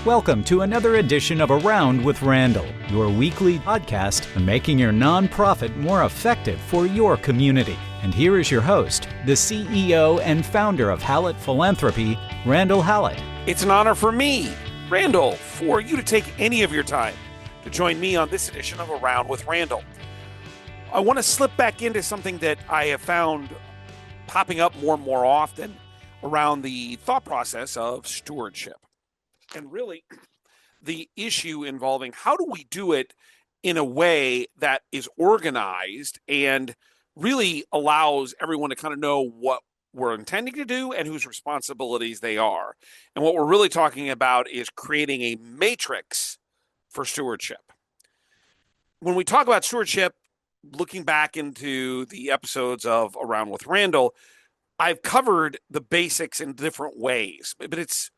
Welcome to another edition of Around with Randall, your weekly podcast on making your nonprofit more effective for your community. And here is your host, the CEO and founder of Hallett Philanthropy, Randall Hallett. It's an honor for me, Randall, for you to take any of your time to join me on this edition of Around with Randall. I want to slip back into something that I have found popping up more and more often around the thought process of stewardship. And really, the issue involving how do we do it in a way that is organized and really allows everyone to kind of know what we're intending to do and whose responsibilities they are. And what we're really talking about is creating a matrix for stewardship. When we talk about stewardship, looking back into the episodes of Around with Randall, I've covered the basics in different ways, but it's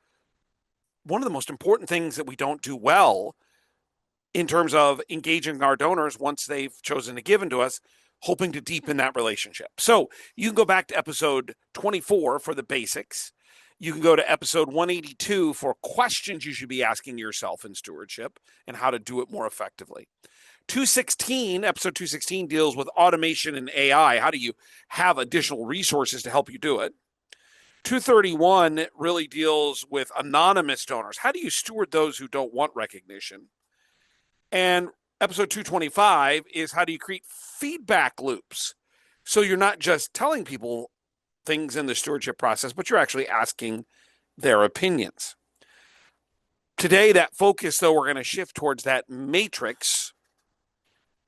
one of the most important things that we don't do well in terms of engaging our donors once they've chosen to give into us, hoping to deepen that relationship. So you can go back to episode 24 for the basics. You can go to episode 182 for questions you should be asking yourself in stewardship and how to do it more effectively. Episode 216 deals with automation and AI. How do you have additional resources to help you do it? 231 really deals with anonymous donors. How do you steward those who don't want recognition? And episode 225 is how do you create feedback loops? So you're not just telling people things in the stewardship process, but you're actually asking their opinions. Today, that focus, though, we're going to shift towards that matrix.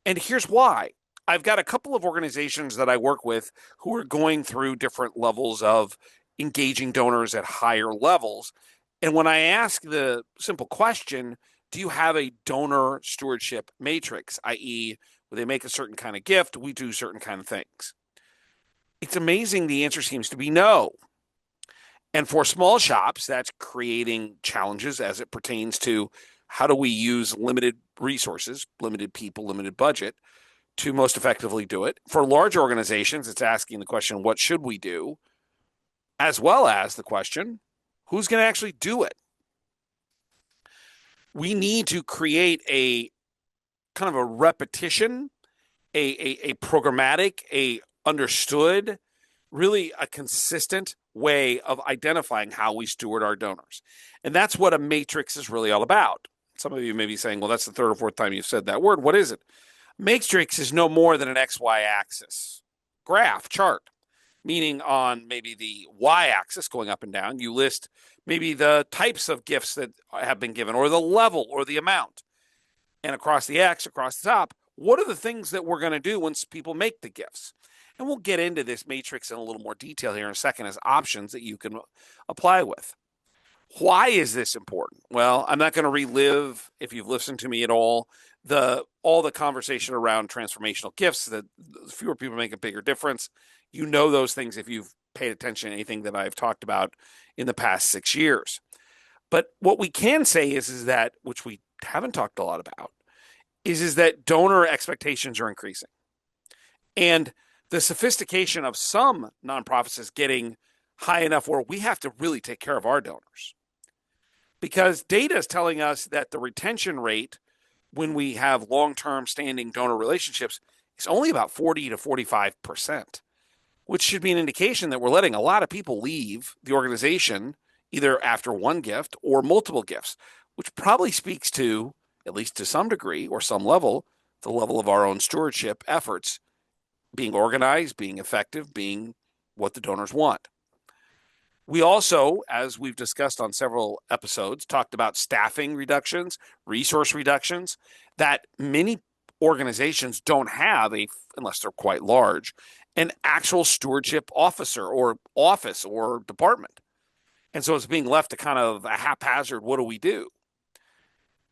And here's why. I've got a couple of organizations that I work with who are going through different levels of engaging donors at higher levels. And when I ask the simple question, do you have a donor stewardship matrix, i.e., when they make a certain kind of gift, we do certain kind of things? It's amazing the answer seems to be no. And for small shops, that's creating challenges as it pertains to how do we use limited resources, limited people, limited budget to most effectively do it. For large organizations, it's asking the question, what should we do? As well as the question, who's going to actually do it? We need to create a kind of a repetition, a programmatic, a understood, really a consistent way of identifying how we steward our donors. And that's what a matrix is really all about. Some of you may be saying, well, that's the third or fourth time you've said that word. What is it? Matrix is no more than an XY axis graph chart. Meaning on maybe the y-axis going up and down, you list maybe the types of gifts that have been given or the level or the amount. And across the X, across the top, what are the things that we're going to do once people make the gifts? And we'll get into this matrix in a little more detail here in a second as options that you can apply with. Why is this important? Well, I'm not going to relive, if you've listened to me at all the conversation around transformational gifts, that fewer people make a bigger difference. You know those things if you've paid attention to anything that I've talked about in the past 6 years. But what we can say is that, which we haven't talked a lot about, is that donor expectations are increasing. And the sophistication of some nonprofits is getting high enough where we have to really take care of our donors. Because data is telling us that the retention rate when we have long-term standing donor relationships is only about 40 to 45%, which should be an indication that we're letting a lot of people leave the organization either after one gift or multiple gifts, which probably speaks to, at least to some degree or some level, the level of our own stewardship efforts being organized, being effective, being what the donors want. We also, as we've discussed on several episodes, talked about staffing reductions, resource reductions that many organizations don't have, unless they're quite large, an actual stewardship officer or office or department. And so it's being left to kind of a haphazard, what do we do?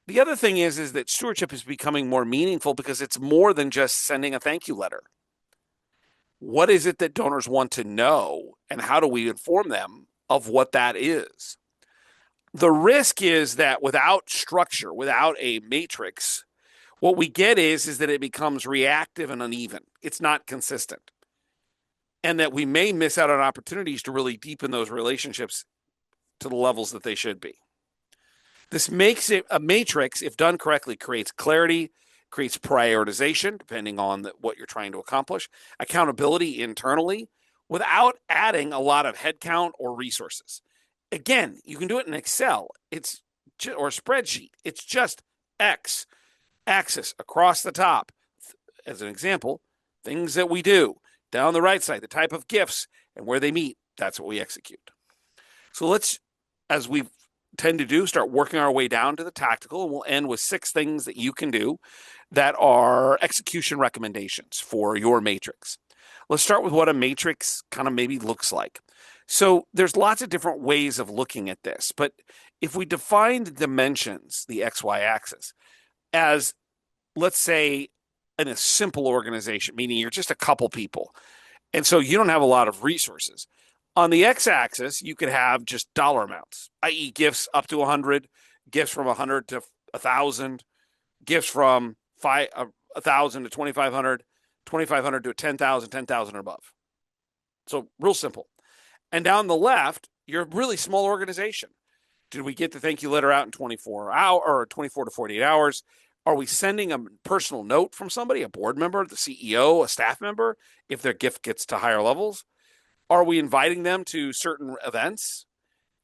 The other thing is that stewardship is becoming more meaningful because it's more than just sending a thank you letter. What is it that donors want to know, and how do we inform them of what that is? The risk is that without structure, without a matrix, what we get is that it becomes reactive and uneven. It's not consistent. And that we may miss out on opportunities to really deepen those relationships to the levels that they should be. This makes it a matrix, if done correctly, creates clarity, creates prioritization, depending on what you're trying to accomplish, accountability internally, without adding a lot of headcount or resources. Again, you can do it in Excel. Or a spreadsheet. It's just X axis across the top. As an example, things that we do. Down the right side, the type of gifts and where they meet. That's what we execute. So let's, as we tend to do, start working our way down to the tactical, and we'll end with 6 things that you can do that are execution recommendations for your matrix. Let's start with what a matrix kind of maybe looks like. So there's lots of different ways of looking at this, but if we define the dimensions, the XY axis, as, let's say, in a simple organization, meaning you're just a couple people, and so you don't have a lot of resources. On the x-axis, you could have just dollar amounts, i.e. gifts up to 100, gifts from 100 to 1,000, gifts from 1,000 to 2,500, 2,500 to 10,000, 10,000 or above. So real simple. And down the left, you're a really small organization. Did we get the thank you letter out in 24 to 48 hours? Are we sending a personal note from somebody, a board member, the CEO, a staff member, if their gift gets to higher levels? Are we inviting them to certain events?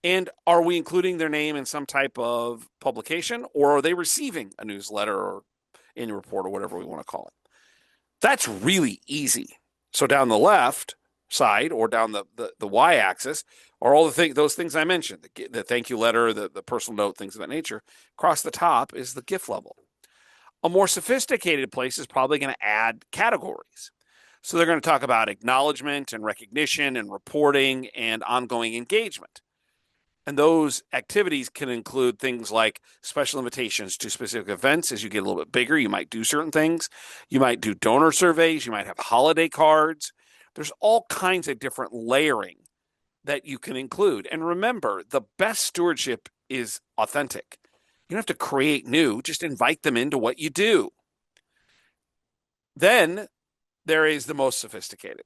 And are we including their name in some type of publication? Or are they receiving a newsletter or annual report or whatever we want to call it? That's really easy. So down the left side or down the y-axis are all those things I mentioned, the thank you letter, the personal note, things of that nature. Across the top is the gift level. A more sophisticated place is probably going to add categories. So they're going to talk about acknowledgement and recognition and reporting and ongoing engagement. And those activities can include things like special invitations to specific events. As you get a little bit bigger, you might do certain things. You might do donor surveys. You might have holiday cards. There's all kinds of different layering that you can include. And remember, the best stewardship is authentic. You don't have to create new, just invite them into what you do. Then there is the most sophisticated,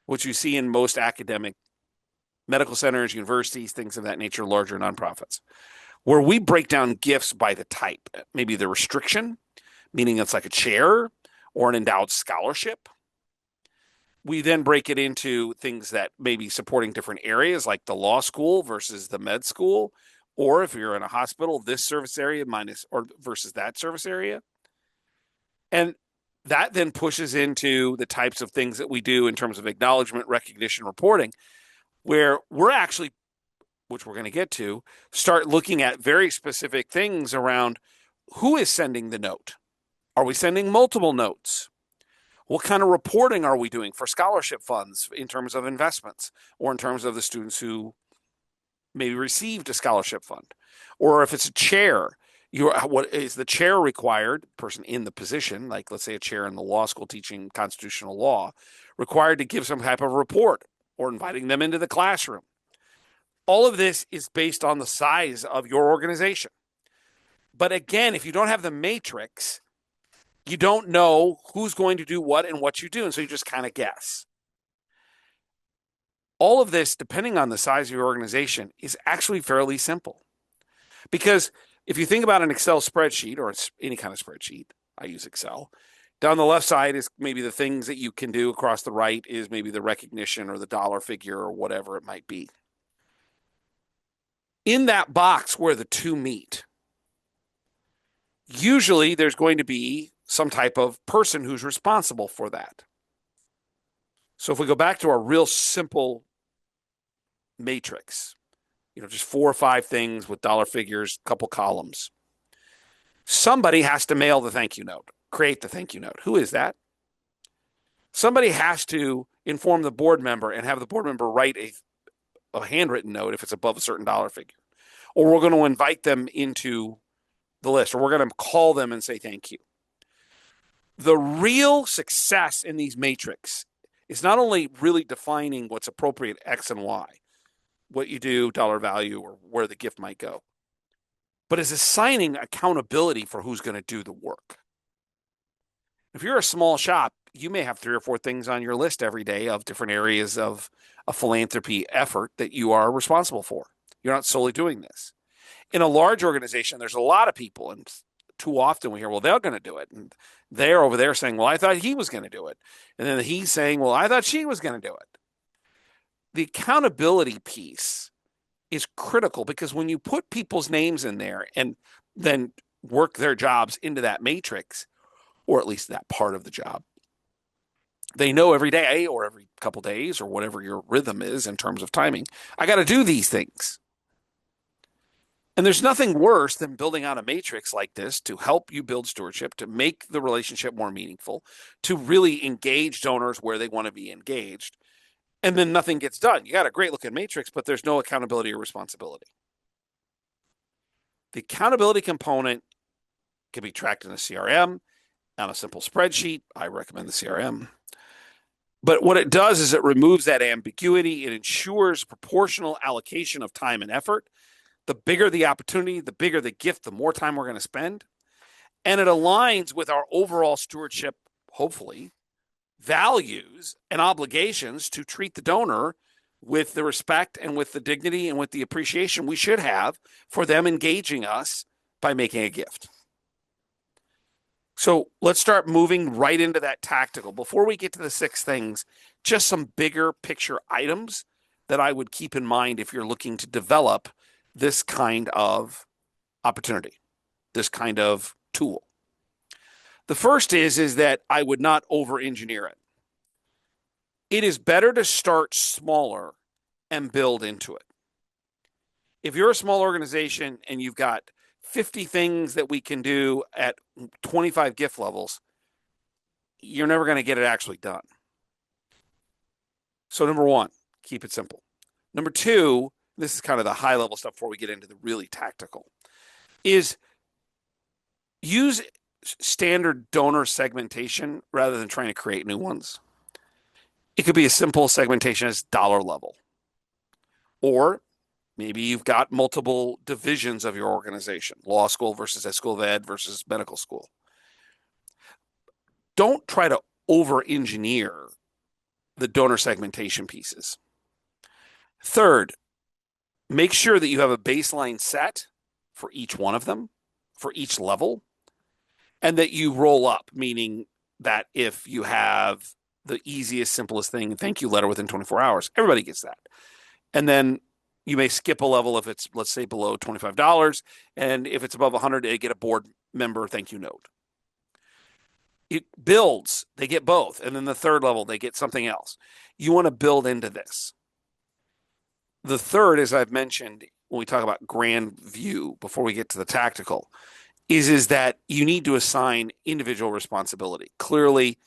which you see in most academic medical centers, universities, things of that nature, larger nonprofits, where we break down gifts by the type, maybe the restriction, meaning it's like a chair or an endowed scholarship. We then break it into things that may be supporting different areas, like the law school versus the med school, or if you're in a hospital, this service area versus that service area. And that then pushes into the types of things that we do in terms of acknowledgement, recognition, reporting, where we're actually, which we're going to get to, start looking at very specific things around who is sending the note. Are we sending multiple notes? What kind of reporting are we doing for scholarship funds in terms of investments or in terms of the students who maybe received a scholarship fund? Or if it's a chair, what is the chair required, person in the position, like let's say a chair in the law school teaching constitutional law, required to give some type of report or inviting them into the classroom? All of this is based on the size of your organization. But again, if you don't have the matrix, you don't know who's going to do what and what you do. And so you just kind of guess. All of this, depending on the size of your organization, is actually fairly simple. Because if you think about an Excel spreadsheet or any kind of spreadsheet, I use Excel, down the left side is maybe the things that you can do. Across the right is maybe the recognition or the dollar figure or whatever it might be. In that box where the two meet, usually there's going to be some type of person who's responsible for that. So if we go back to our real simple matrix, just 4 or 5 things with dollar figures, couple columns. Somebody has to mail the thank you note, create the thank you note. Who is that? Somebody has to inform the board member and have the board member write a handwritten note if it's above a certain dollar figure. Or we're going to invite them into the list, or we're going to call them and say thank you. The real success in these matrix is not only really defining what's appropriate X and Y, what you do, dollar value, or where the gift might go, but is assigning accountability for who's going to do the work. If you're a small shop, you may have 3 or 4 things on your list every day of different areas of a philanthropy effort that you are responsible for. You're not solely doing this. In a large organization, there's a lot of people, and too often we hear, well, they're going to do it. And they're over there saying, well, I thought he was going to do it. And then he's saying, well, I thought she was going to do it. The accountability piece is critical, because when you put people's names in there and then work their jobs into that matrix, or at least that part of the job, they know every day or every couple days or whatever your rhythm is in terms of timing, I got to do these things. And there's nothing worse than building out a matrix like this to help you build stewardship, to make the relationship more meaningful, to really engage donors where they want to be engaged. And then nothing gets done. You got a great looking matrix, but there's no accountability or responsibility. The accountability component can be tracked in a CRM, on a simple spreadsheet. I recommend the CRM. But what it does is it removes that ambiguity. It ensures proportional allocation of time and effort. The bigger the opportunity, the bigger the gift, the more time we're going to spend. And it aligns with our overall stewardship, hopefully, values and obligations to treat the donor with the respect and with the dignity and with the appreciation we should have for them engaging us by making a gift. So let's start moving right into that tactical. Before we get to the 6 things, just some bigger picture items that I would keep in mind if you're looking to develop this kind of opportunity, this kind of tool. The first is that I would not over-engineer it. It is better to start smaller and build into it. If you're a small organization and you've got 50 things that we can do at 25 gift levels, you're never going to get it actually done. So number 1, keep it simple. Number 2, this is kind of the high level stuff before we get into the really tactical, is use standard donor segmentation rather than trying to create new ones. It could be a simple segmentation as dollar level. Or maybe you've got multiple divisions of your organization, law school versus a school of ed versus medical school. Don't try to over-engineer the donor segmentation pieces. Third, make sure that you have a baseline set for each one of them, for each level, and that you roll up, meaning that if you have the easiest, simplest thing, thank you letter within 24 hours, everybody gets that. And then you may skip a level if it's, let's say, below $25. And if it's above 100, they get a board member thank you note. It builds, they get both. And then the third level, they get something else. You want to build into this. The third, as I've mentioned, when we talk about grand view, before we get to the tactical, is that you need to assign individual responsibility. Clearly,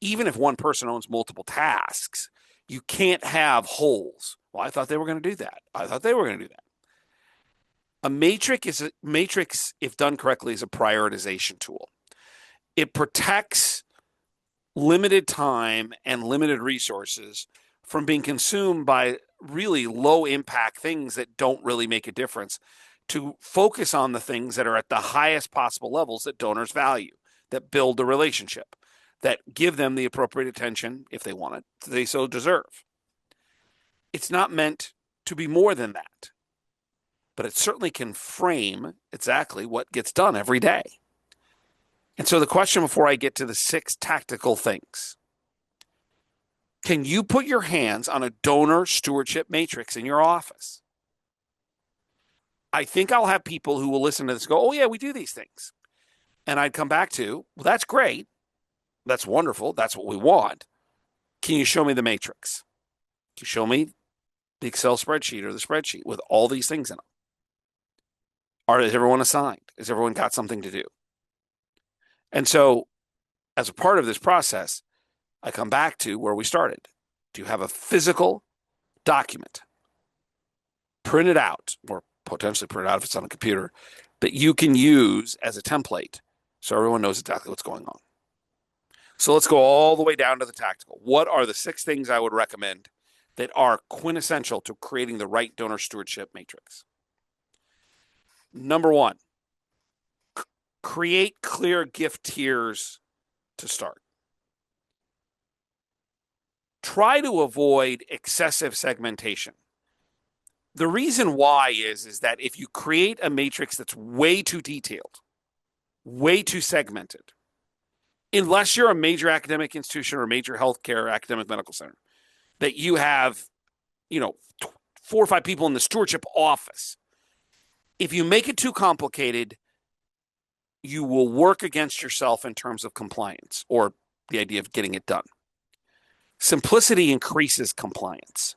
even if one person owns multiple tasks, you can't have holes. Well, I thought they were going to do that. I thought they were going to do that. A matrix, if done correctly, is a prioritization tool. It protects limited time and limited resources from being consumed by really low impact things that don't really make a difference, to focus on the things that are at the highest possible levels that donors value, that build the relationship, that give them the appropriate attention, if they want it, they so deserve. It's not meant to be more than that, but it certainly can frame exactly what gets done every day. And so the question before I get to the 6 tactical things, can you put your hands on a donor stewardship matrix in your office? I think I'll have people who will listen to this go, oh yeah, we do these things. And I'd come back to, well, that's great. That's wonderful. That's what we want. Can you show me the matrix? Can you show me the Excel spreadsheet or the spreadsheet with all these things in them? Is everyone assigned? Has everyone got something to do? And so as a part of this process, I come back to where we started. Do you have a physical document? Print it out, or potentially print it out if it's on a computer, that you can use as a template so everyone knows exactly what's going on. So let's go all the way down to the tactical. What are the 6 things I would recommend that are quintessential to creating the right donor stewardship matrix? Number 1, create clear gift tiers to start. Try to avoid excessive segmentation. The reason why is that if you create a matrix that's way too detailed, way too segmented, unless you're a major academic institution or a major healthcare or academic medical center, that you have, 4 or 5 people in the stewardship office. If you make it too complicated, you will work against yourself in terms of compliance or the idea of getting it done. Simplicity increases compliance.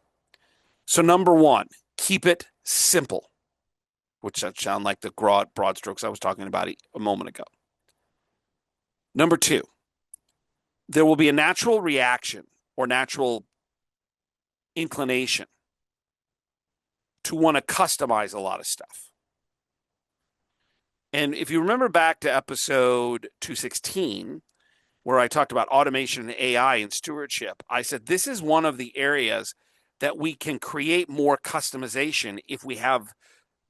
So number one, keep it simple, which sound like the broad strokes I was talking about a moment ago. Number two, there will be a natural reaction or natural inclination to want to customize a lot of stuff. And if you remember back to episode 216, where I talked about automation and AI and stewardship, I said this is one of the areas that we can create more customization if we have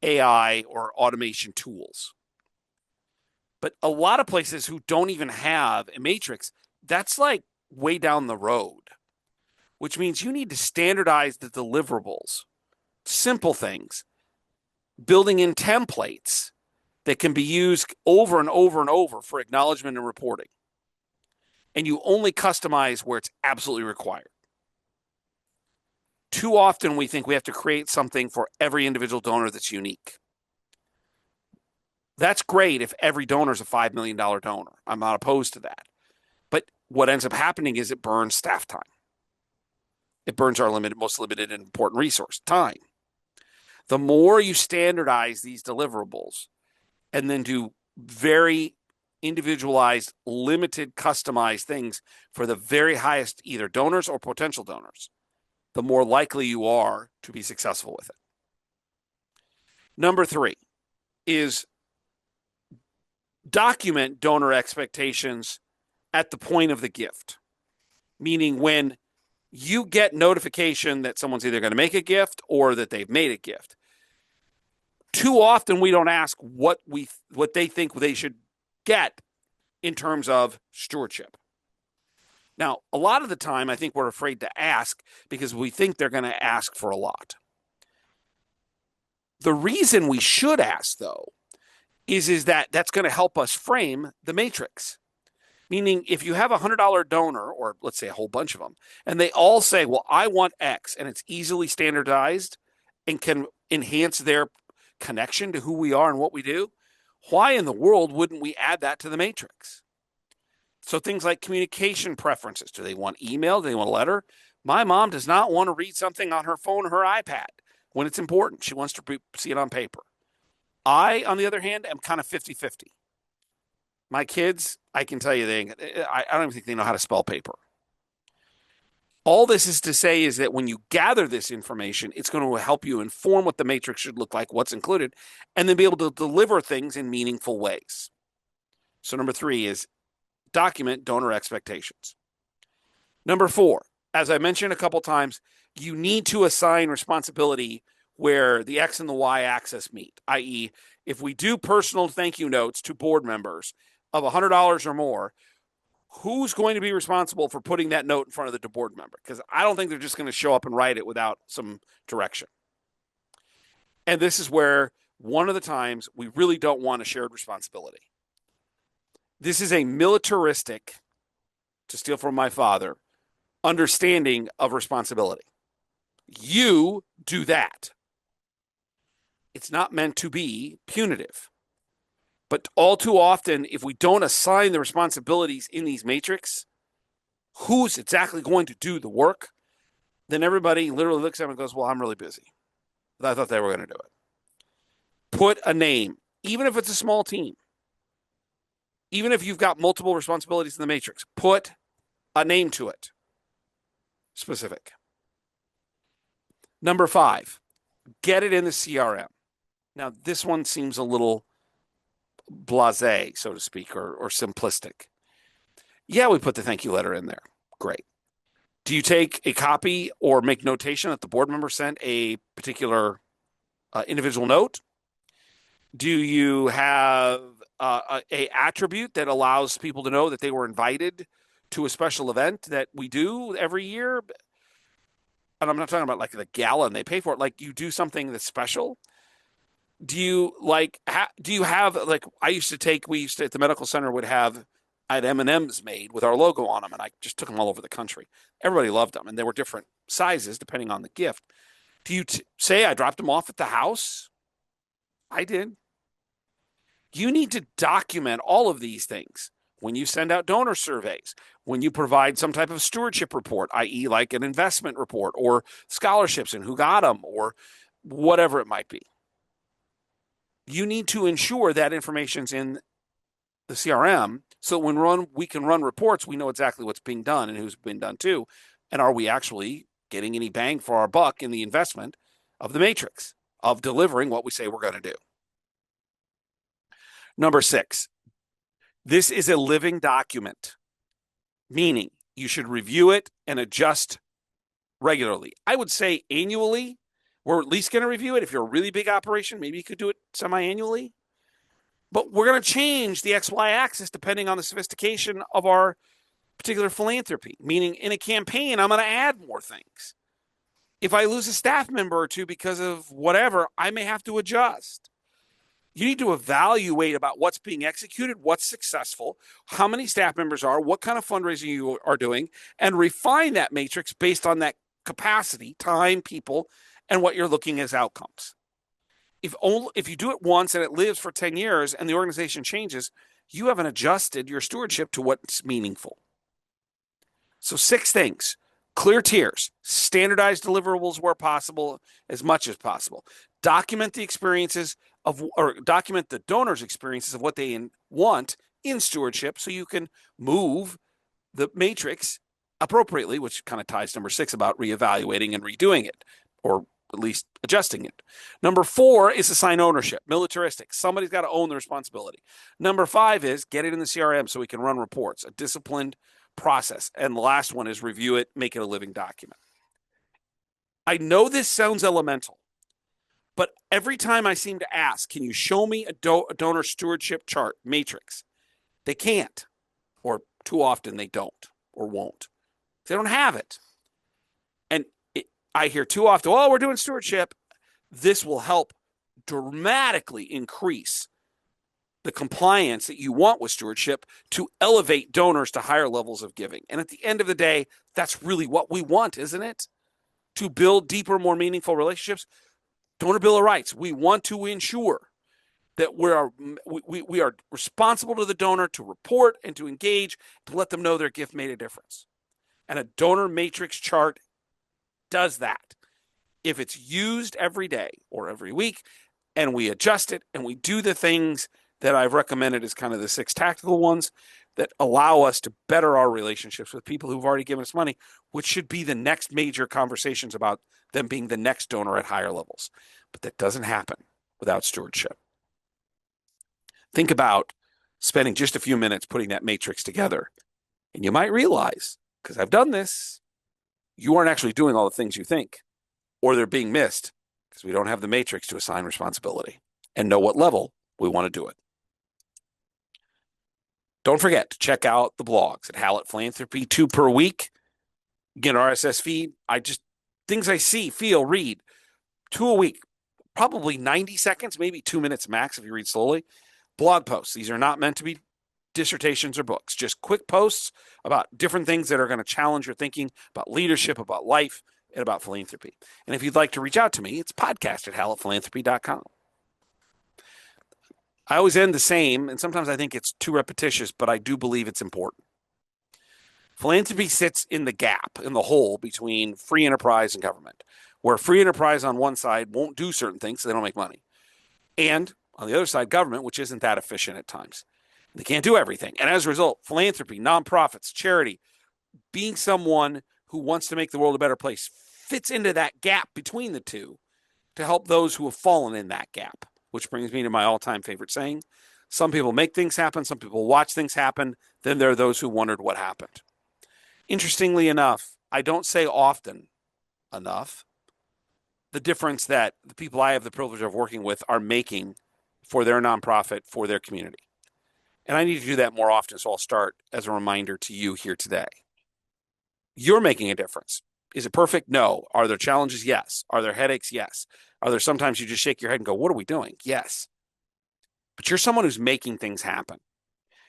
AI or automation tools. But a lot of places who don't even have a matrix, that's like way down the road, which means you need to standardize the deliverables, simple things, building in templates that can be used over and over and over for acknowledgement and reporting. And you only customize where it's absolutely required. Too often we think we have to create something for every individual donor that's unique. That's great if every donor is a $5 million donor. I'm not opposed to that. But what ends up happening is it burns staff time. It burns our most limited and important resource, time. The more you standardize these deliverables and then do very individualized, limited, customized things for the very highest either donors or potential donors, the more likely you are to be successful with it. Number three is document donor expectations at the point of the gift, meaning when you get notification that someone's either going to make a gift or that they've made a gift. Too often we don't ask what they think they should get in terms of stewardship. Now, a lot of the time, I think we're afraid to ask because we think they're going to ask for a lot. The reason we should ask, though, is that that's going to help us frame the matrix. Meaning, if you have a $100 donor, or let's say a whole bunch of them, and they all say, well, I want X, and it's easily standardized and can enhance their connection to who we are and what we do, why in the world wouldn't we add that to the matrix? So things like communication preferences. Do they want email? Do they want a letter? My mom does not want to read something on her phone or her iPad when it's important. She wants to see it on paper. I, on the other hand, am kind of 50-50. My kids, I can tell you, I don't even think they know how to spell paper. All this is to say is that when you gather this information, it's going to help you inform what the matrix should look like, what's included, and then be able to deliver things in meaningful ways. So number three is document donor expectations. Number four, as I mentioned a couple times, you need to assign responsibility where the X and the Y axis meet, i.e., if we do personal thank you notes to board members of $100 or more, who's going to be responsible for putting that note in front of the board member? Because I don't think they're just going to show up and write it without some direction. And this is where one of the times we really don't want a shared responsibility. This is a militaristic, to steal from my father, understanding of responsibility. You do that. It's not meant to be punitive. But all too often, if we don't assign the responsibilities in these matrix, who's exactly going to do the work, then everybody literally looks at them and goes, well, I'm really busy. I thought they were going to do it. Put a name, even if it's a small team. Even if you've got multiple responsibilities in the matrix, put a name to it. Specific. Number 5, get it in the CRM. Now, this one seems a little blasé, so to speak, or simplistic. Yeah, we put the thank you letter in there. Great. Do you take a copy or make notation that the board member sent a particular individual note? Do you have a attribute that allows people to know that they were invited to a special event that we do every year? and I'm not talking about like the gallon they pay for it, like you do something that's special. Do you like, do you have, like, we used to, at the medical center would have, I had M&Ms made with our logo on them, and I just took them all over the country. Everybody loved them, and they were different sizes depending on the gift. Do you say I dropped them off at the house? I did. You need to document all of these things when you send out donor surveys, when you provide some type of stewardship report, i.e., like an investment report or scholarships and who got them or whatever it might be. You need to ensure that information's in the CRM so when we can run reports, we know exactly what's being done and who's been done to, and are we actually getting any bang for our buck in the investment of the matrix of delivering what we say we're going to do. Number 6, this is a living document, meaning you should review it and adjust regularly. I would say annually. We're at least going to review it. If you're a really big operation, maybe you could do it semi-annually. But we're going to change the XY axis depending on the sophistication of our particular philanthropy, meaning in a campaign, I'm going to add more things. If I lose a staff member or two because of whatever, I may have to adjust. You need to evaluate about what's being executed, what's successful, how many staff members are, what kind of fundraising you are doing, and refine that matrix based on that capacity, time, people, and what you're looking as outcomes. If you do it once and it lives for 10 years and the organization changes, you haven't adjusted your stewardship to what's meaningful. So 6 things: clear tiers, standardized deliverables where possible, as much as possible. Document the experiences document the donor's experiences of what they want in stewardship so you can move the matrix appropriately, which kind of ties number 6 about reevaluating and redoing it, or at least adjusting it. Number 4 is assign ownership, militaristic. Somebody's got to own the responsibility. Number 5 is get it in the CRM so we can run reports, a disciplined process. And the last one is review it, make it a living document. I know this sounds elemental, but every time I seem to ask, can you show me a donor stewardship chart matrix? They can't, or too often they don't or won't. They don't have it. And I hear too often, oh, we're doing stewardship. This will help dramatically increase the compliance that you want with stewardship to elevate donors to higher levels of giving. And at the end of the day, that's really what we want, isn't it? To build deeper, more meaningful relationships. Donor Bill of Rights. We want to ensure that we are responsible to the donor to report and to engage, to let them know their gift made a difference. And a donor matrix chart does that. If it's used every day or every week, and we adjust it and we do the things that I've recommended as kind of the 6 tactical ones that allow us to better our relationships with people who've already given us money, which should be the next major conversations about them being the next donor at higher levels. But that doesn't happen without stewardship. Think about spending just a few minutes putting that matrix together. And you might realize, because I've done this, you aren't actually doing all the things you think, or they're being missed because we don't have the matrix to assign responsibility and know what level we want to do it. Don't forget to check out the blogs at Hallett Philanthropy, 2 per week. Get an RSS feed. Things I see, feel, read, 2 a week, probably 90 seconds, maybe 2 minutes max if you read slowly. Blog posts. These are not meant to be dissertations or books, just quick posts about different things that are going to challenge your thinking about leadership, about life, and about philanthropy. And if you'd like to reach out to me, it's podcast@hallettphilanthropy.com. I always end the same, and sometimes I think it's too repetitious, but I do believe it's important. Philanthropy sits in the gap, in the hole between free enterprise and government, where free enterprise on one side won't do certain things so they don't make money. And on the other side, government, which isn't that efficient at times. They can't do everything. And as a result, philanthropy, nonprofits, charity, being someone who wants to make the world a better place fits into that gap between the two to help those who have fallen in that gap, which brings me to my all-time favorite saying. Some people make things happen. Some people watch things happen. Then there are those who wondered what happened. Interestingly enough, I don't say often enough the difference that the people I have the privilege of working with are making for their nonprofit, for their community. And I need to do that more often, so I'll start as a reminder to you here today. You're making a difference. Is it perfect? No. Are there challenges? Yes. Are there headaches? Yes. Are there sometimes you just shake your head and go, what are we doing? Yes. But you're someone who's making things happen.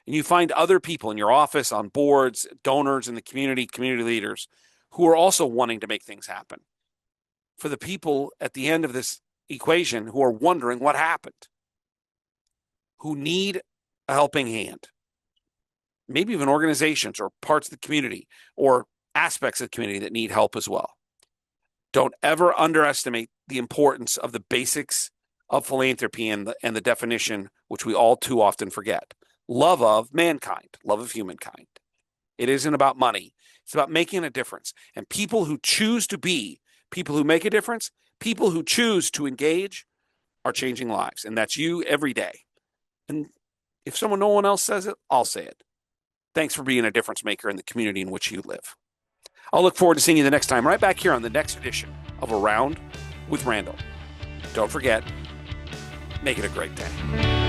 And you find other people in your office, on boards, donors in the community leaders who are also wanting to make things happen. For the people at the end of this equation who are wondering what happened, who need a helping hand, maybe even organizations or parts of the community or aspects of the community that need help as well. Don't ever underestimate the importance of the basics of philanthropy and the definition, which we all too often forget. Love of mankind, love of humankind. It isn't about money. It's about making a difference. And people who choose to be people who make a difference, people who choose to engage, are changing lives. And that's you every day. And if no one else says it, I'll say it. Thanks for being a difference maker in the community in which you live. I'll look forward to seeing you the next time, right back here on the next edition of Around with Randall. Don't forget, make it a great day.